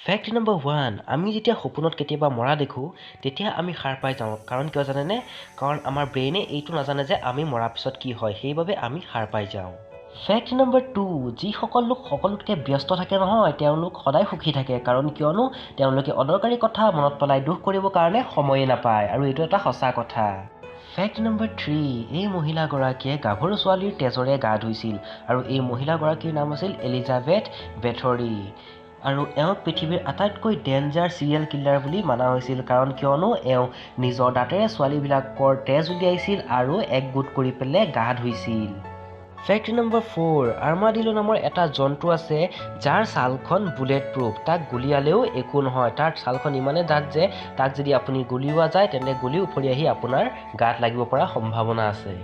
fact number 1 আমি যেতিয়া সপোনত কেতিয়াবা মৰা দেখোঁ তেতিয়া আমি সাৰ পাই যাওঁ কাৰণ কিয় জানেনে কাৰণ আমাৰ ব্ৰেইনে এইটো নাজানে যে আমি মৰাৰ পিছত কি হয় সেইবাবে আমি সাৰ পাই যাওঁ ফেক্ট নম্বৰ 2 যিসকল লোক সকলোতকৈ ব্যস্ত থাকে নহয় তেওঁলোক সদায় সুখী থাকে কাৰণ কিয়নো তেওঁলোকে অদৰকাৰী কথা মনত পেলাই দুখ কৰিবৰ কাৰণে সময়ে নাপায় আৰু এইটো এটা সঁচা কথা ফেক্ট নম্বৰ 3 এই মহিলাগৰাকীয়ে গাভৰু ছোৱালীৰ তেজৰে গা ধুইছিল আৰু এই মহিলাগৰাকীৰ নাম আছিল এলিজাবেথ বেথৰী আৰু এওঁক পৃথিৱীৰ আটাইতকৈ ডেঞ্জাৰ চিৰিয়েল কিলাৰ বুলি মানা হৈছিল কাৰণ কিয়নো এওঁ নিজৰ দাঁতেৰে ছোৱালীবিলাকৰ তেজ উলিয়াইছিল আৰু একগোট কৰি পেলাই গা ধুইছিল ফেক্ট নম্বৰ 4 আৰ্মাডিলো নামৰ এটা জন্তু আছে যাৰ ছালখন বুলেট প্ৰুফ তাক গুলিয়ালেও একো নহয় তাৰ ছালখন ইমানেই ডাঠ যে তাক যদি আপুনি গুলিওৱা যায় তেন্তে গুলি উফৰি আহি আপোনাৰ গাত লাগিব পৰা সম্ভাৱনা আছে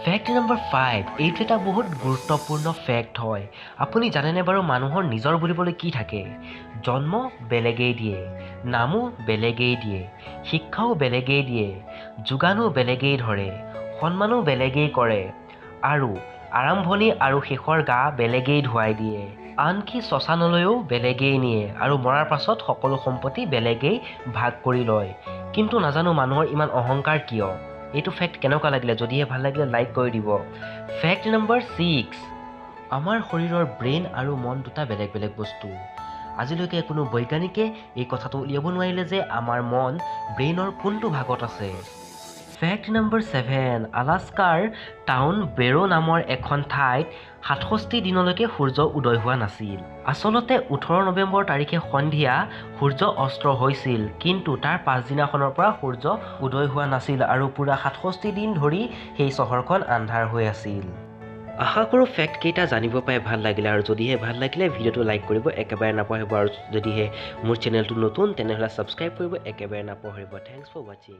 ফেক্ট নম্বৰ 5 এইটো এটা বহুত গুৰুত্বপূৰ্ণ ফেক্ট হয় আপুনি জানেনে বাৰু মানুহৰ নিজৰ বুলিবলৈ কি থাকে জন্ম বেলেগেই দিয়ে নামো বেলেগেই দিয়ে শিক্ষাও বেলেগেই দিয়ে যোগানো বেলেগেই ধৰে সন্মানো বেলেগেই কৰে আৰু আৰম্ভণি আৰু শেষৰ গা বেলেগেই ধুৱাই দিয়ে আনকি শ্মশানলৈও বেলেগেই নিয়ে আৰু মৰাৰ পাছত সকলো সম্পত্তি বেলেগেই ভাগ কৰি লয় কিন্তু নাজানো মানুহৰ ইমান অহংকাৰ কিয় এইটো ফেক্ট কেনেকুৱা লাগিলে যদিহে ভাল লাগিলে লাইক কৰি দিব ফেক্ট নম্বৰ 6 আমাৰ শৰীৰৰ ব্ৰেইন আৰু মন দুটা বেলেগ বেলেগ বস্তু আজিলৈকে কোনো বৈজ্ঞানিকে এই কথাটো উলিয়াব নোৱাৰিলে যে আমাৰ মন ব্ৰেইনৰ কোনটো ভাগত আছে ফেক্ট নম্বৰ 7 আলাস্কাৰ টাউন বেৰো নামৰ এখন ঠাইত 67 দিনলৈকে সূৰ্য উদয় হোৱা নাছিল আচলতে 18 নৱেম্বৰ তাৰিখে সন্ধিয়া সূৰ্য অস্ত হৈছিল কিন্তু তাৰ পাছদিনাখনৰ পৰা সূৰ্য উদয় হোৱা নাছিল আৰু পুৰা 67 দিন ধৰি সেই চহৰখন আন্ধাৰ হৈ আছিল আশা কৰোঁ ফেক্ট কেইটা জানিব পাই ভাল লাগিলে আৰু যদিহে ভাল লাগিলে ভিডিঅ'টো লাইক কৰিব একেবাৰে নাপাহৰিব আৰু যদিহে মোৰ চেনেলটো নতুন তেনেহ'লে ছাবস্ক্ৰাইব কৰিব একেবাৰে নাপাহৰিব থেংকছ ফৰ ৱাচিং